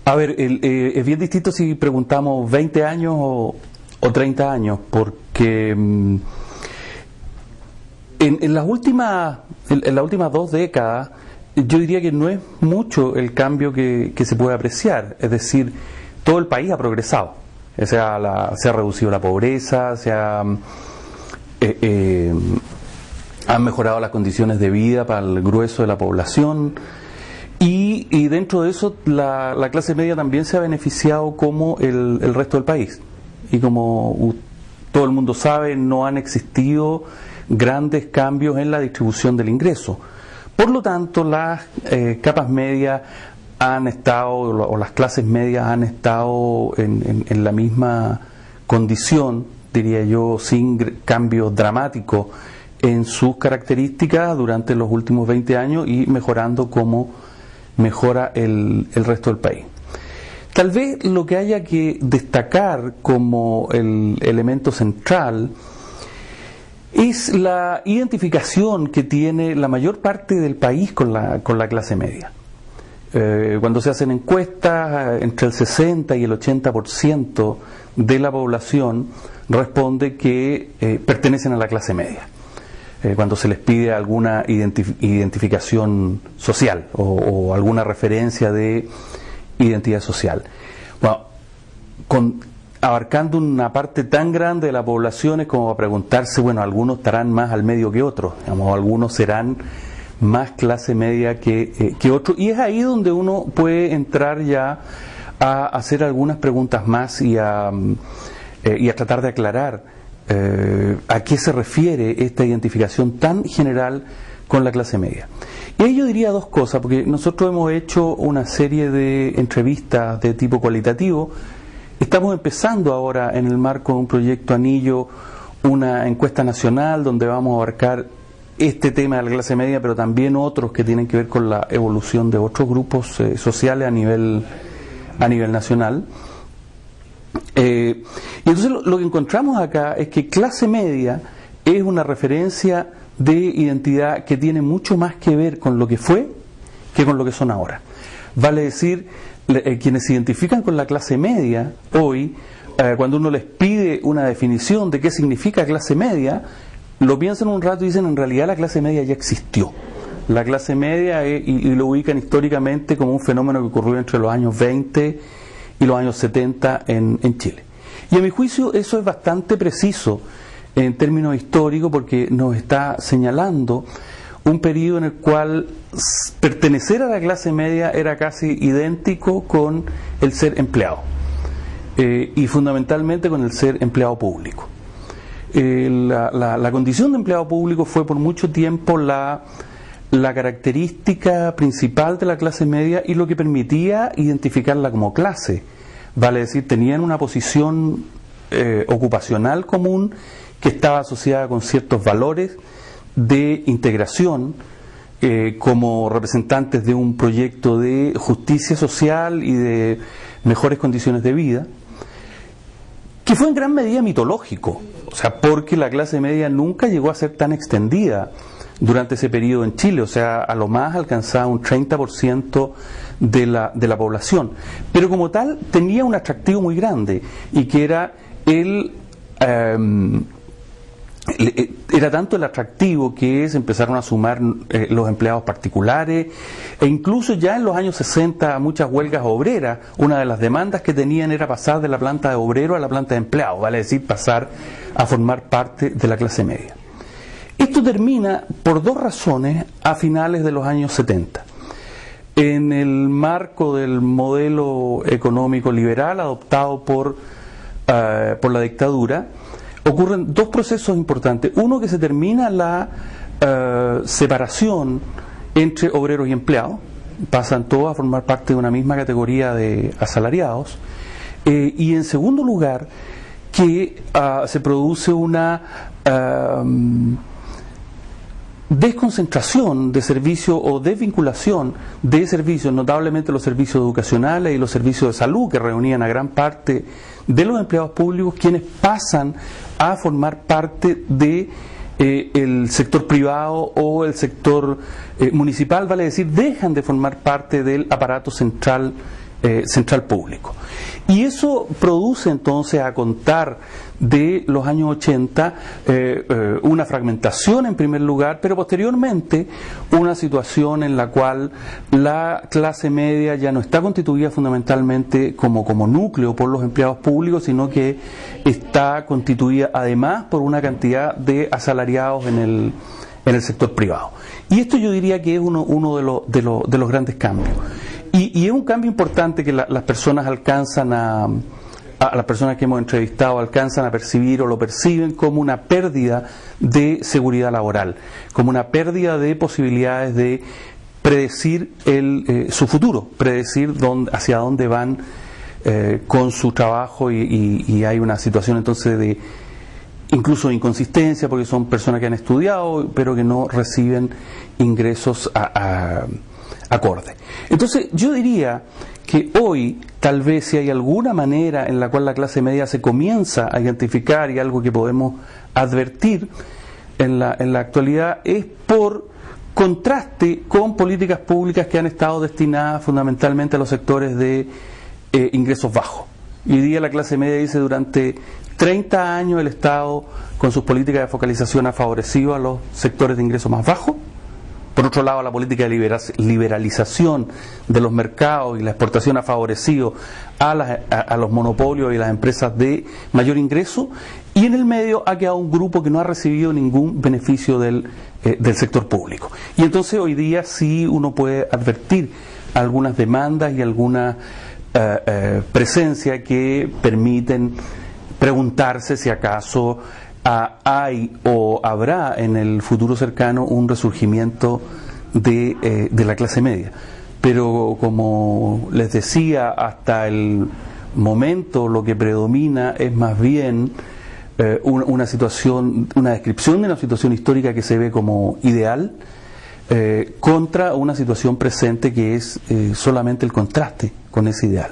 A ver, es bien distinto si preguntamos 20 años o 30 años, porque en las últimas 2 décadas yo diría que no es mucho el cambio que se puede apreciar. Es decir, todo el país ha progresado. O sea, se ha reducido la pobreza, han mejorado las condiciones de vida para el grueso de la población, y dentro de eso la clase media también se ha beneficiado como el resto del país. Y como todo el mundo sabe, no han existido grandes cambios en la distribución del ingreso. Por lo tanto, las capas medias han estado, o las clases medias han estado en la misma condición, diría yo, sin cambios dramáticos en sus características durante los últimos 20 años y mejorando como mejora el resto del país. Tal vez lo que haya que destacar como el elemento central es la identificación que tiene la mayor parte del país con la clase media. Cuando se hacen encuestas, entre el 60 y el 80% de la población responde que pertenecen a la clase media. Cuando se les pide alguna identificación social o alguna referencia de identidad social. Bueno, abarcando una parte tan grande de la población es como a preguntarse, bueno, algunos estarán más al medio que otros, digamos, algunos serán más clase media que otros, y es ahí donde uno puede entrar ya a hacer algunas preguntas más y a tratar de aclarar a qué se refiere esta identificación tan general con la clase media. Y ahí yo diría 2 cosas, porque nosotros hemos hecho una serie de entrevistas de tipo cualitativo. Estamos empezando ahora, en el marco de un proyecto Anillo, una encuesta nacional donde vamos a abarcar este tema de la clase media, pero también otros que tienen que ver con la evolución de otros grupos sociales a nivel nacional. Y entonces lo que encontramos acá es que clase media es una referencia de identidad que tiene mucho más que ver con lo que fue que con lo que son ahora. Vale decir, quienes se identifican con la clase media hoy, cuando uno les pide una definición de qué significa clase media, lo piensan un rato y dicen, en realidad la clase media ya existió. La clase media y lo ubican históricamente como un fenómeno que ocurrió entre los años 20 y los años 70 en Chile. Y a mi juicio eso es bastante preciso en términos históricos, porque nos está señalando un periodo en el cual pertenecer a la clase media era casi idéntico con el ser empleado, y fundamentalmente con el ser empleado público. La condición de empleado público fue por mucho tiempo la característica principal de la clase media y lo que permitía identificarla como clase. Vale decir, tenían una posición ocupacional común que estaba asociada con ciertos valores de integración, como representantes de un proyecto de justicia social y de mejores condiciones de vida, que fue en gran medida mitológico, o sea, porque la clase media nunca llegó a ser tan extendida durante ese periodo en Chile, o sea, a lo más alcanzaba un 30% de la población, pero como tal tenía un atractivo muy grande, y que era era tanto el atractivo que empezaron a sumar los empleados particulares, e incluso ya en los años 60 muchas huelgas obreras, una de las demandas que tenían era pasar de la planta de obrero a la planta de empleado, vale decir, pasar a formar parte de la clase media. Esto termina por 2 razones a finales de los años 70. En el marco del modelo económico liberal adoptado por la dictadura, ocurren 2 procesos importantes. Uno, que se termina la separación entre obreros y empleados, pasan todos a formar parte de una misma categoría de asalariados, y en segundo lugar, que se produce una desconcentración de servicios o desvinculación de servicios, notablemente los servicios educacionales y los servicios de salud, que reunían a gran parte de los empleados públicos, quienes pasan a formar parte de el sector privado o el sector municipal, vale decir, dejan de formar parte del aparato central central público. Y eso produce entonces, a contar de los años 80, una fragmentación en primer lugar, pero posteriormente una situación en la cual la clase media ya no está constituida fundamentalmente como núcleo por los empleados públicos, sino que está constituida además por una cantidad de asalariados en el sector privado. Y esto yo diría que es uno de los grandes cambios. Y es un cambio importante que las personas alcanzan a las personas que hemos entrevistado alcanzan a percibir o lo perciben como una pérdida de seguridad laboral, como una pérdida de posibilidades de predecir su futuro, predecir hacia dónde van con su trabajo, y hay una situación entonces de incluso de inconsistencia, porque son personas que han estudiado pero que no reciben ingresos acorde. Entonces yo diría que hoy, tal vez, si hay alguna manera en la cual la clase media se comienza a identificar, y algo que podemos advertir en la actualidad, es por contraste con políticas públicas que han estado destinadas fundamentalmente a los sectores de ingresos bajos. Y hoy día la clase media dice: durante 30 años el Estado, con sus políticas de focalización, ha favorecido a los sectores de ingresos más bajos. Por otro lado, la política de liberalización de los mercados y la exportación ha favorecido a los monopolios y las empresas de mayor ingreso, y en el medio ha quedado un grupo que no ha recibido ningún beneficio del sector público. Y entonces hoy día sí uno puede advertir algunas demandas y alguna presencia que permiten preguntarse si acaso hay o habrá en el futuro cercano un resurgimiento de la clase media. Pero, como les decía, hasta el momento lo que predomina es más bien una situación, una descripción de una situación histórica que se ve como ideal, contra una situación presente que es solamente el contraste con ese ideal.